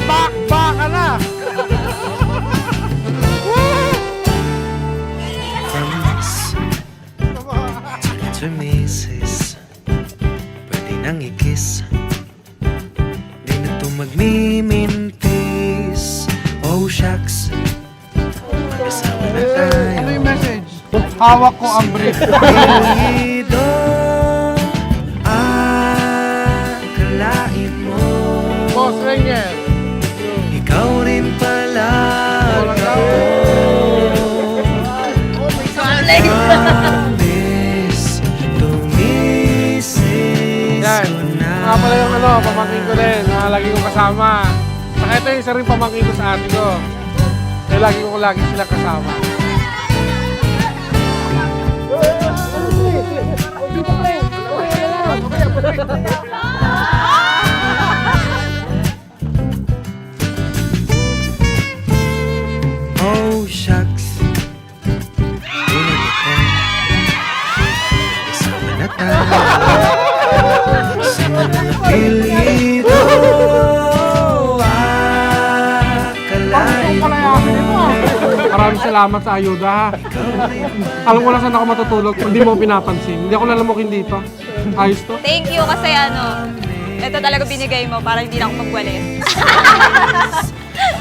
Bakbaka na! From Miss to Mrs. Pwede nang i-kiss. Di na to magmimintis. Oh shucks, magkasama na tayo. Ano yung message? Hawak ko ang brief. Querido, akalain mo Boss Ranger. ikaw rin pala ako. Promise to Mrs. Yan. ko na. Nga pala yung pamangkin ko din. Lagi ko kasama. Saka ito yung isa rin pamangkin ko sa ate ko. Kaya lagi sila kasama. Oh shucks, tulad ito, kasama na tayo. Sa mga apelyido, akalain mo Maraming salamat sa ayuda, ha. Alam ko na saan ako matutulog. Hindi mo pinapansin. Hindi ako lalamukin dito. Ayos to. Thank you kasi ito talaga binigay mo para hindi na ako magwalis.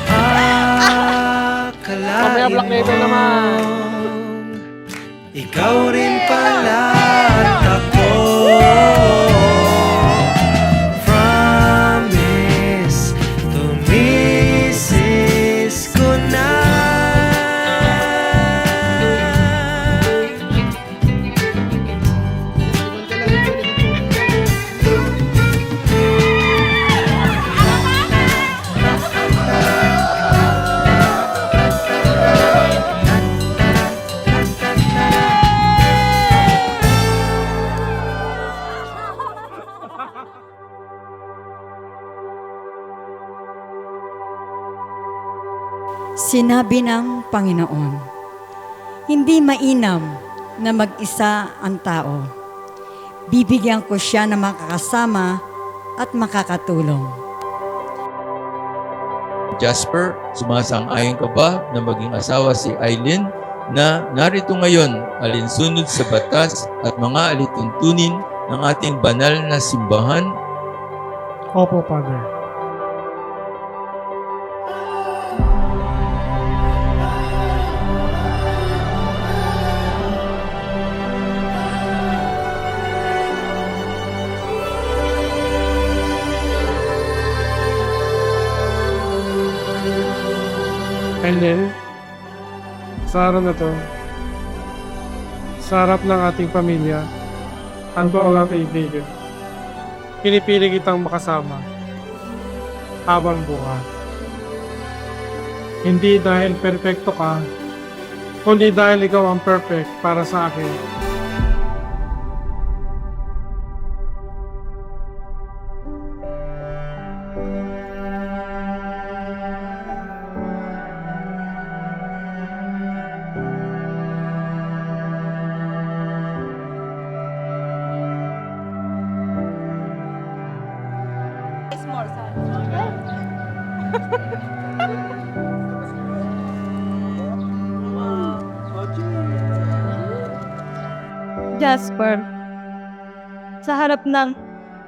Mamaya akalain Black Label mo naman. ikaw rin pala at ako. Promise to Mrs. ko na. Sinabi ng Panginoon, hindi mainam na mag-isa ang tao. Bibigyan ko siya ng makakasama at makakatulong. Jasper, sumasang-ayon ka ba na maging asawa si Eileen na narito ngayon alinsunod sa batas at mga alituntunin ng ating banal na simbahan? Opo, Father. And then, sa araw na to, sa harap ng ating pamilya, ang buong kaibigan, pinipili kitang makasama habang buhay. Hindi dahil perfecto ka, kundi dahil ikaw ang perfect para sa akin. Jasper, sa harap ng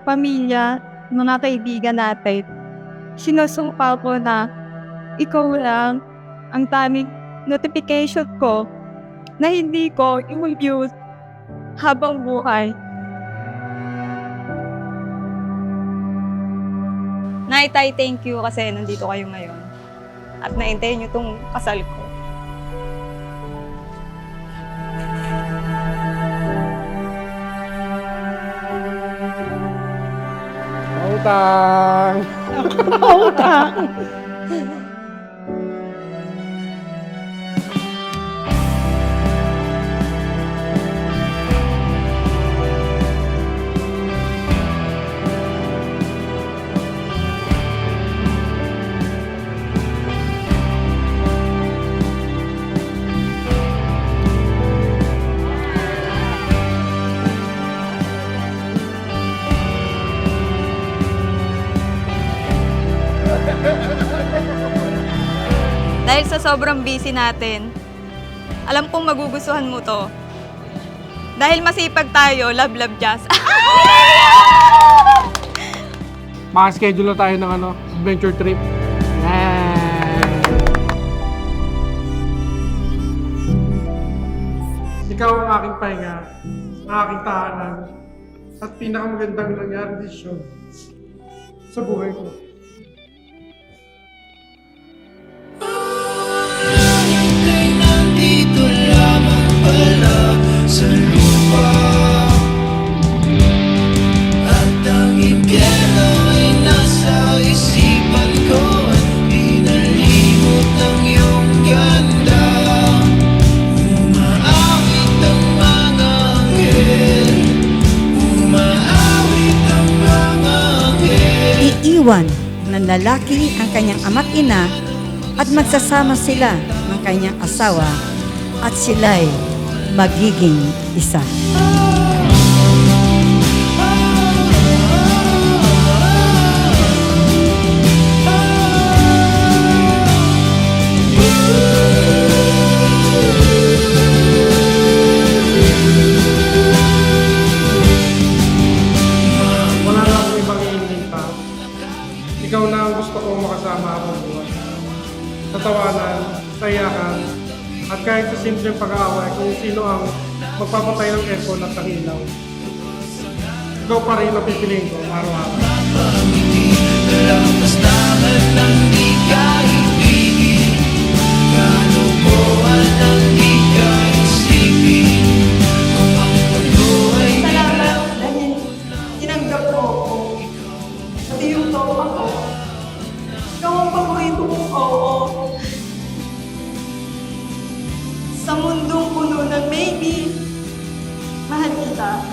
pamilya, mga kaibigan natin, sinusumpa ko na ikaw lang ang tanging notification ko na hindi ko i-mute habang buhay. Nay, Tay, thank you kasi nandito kayo ngayon. At naintayin niyo tong kasal ko. Utang! Utang! Dahil sa sobrang busy natin, alam kong magugustuhan mo to. Dahil masipag tayo, love, Jazz. Makaschedule na tayo ng adventure trip. Ikaw ang aking pahinga, ang aking tahanan, at pinakamagandang nangyari desisyon sa buhay ko. Ay nandito lamang pala sa lupa. At ang impyerno ay nasa isipan ko. At pinalimot ang iyong ganda. Umaawit ang mga anghel. Umaawit ang mga anghel. Iiwan ng lalaki ang kanyang ama't ina at magsasama sila ng kanyang asawa at sila'y magiging isa. Wala na akong ibang iingin pa. Ikaw na ang gusto kong makasama habang buhay. Sa tawanan, sa iyakan, at kahit sa simpleng pag-aaway kung sino ang magpapatay ng aircon at ng ilaw. Ikaw pa rin ang pipiliin ko araw-araw. Lampastahan ng di kaibigin. Kalubuhan ng di kaisipin. Kung ang mundo ay Salamat dahil tinanggap mo ako. Pati yung tropa ko. Ikaw ang paborito kong oo. Sa mundong puno ng maybe, mahal kita.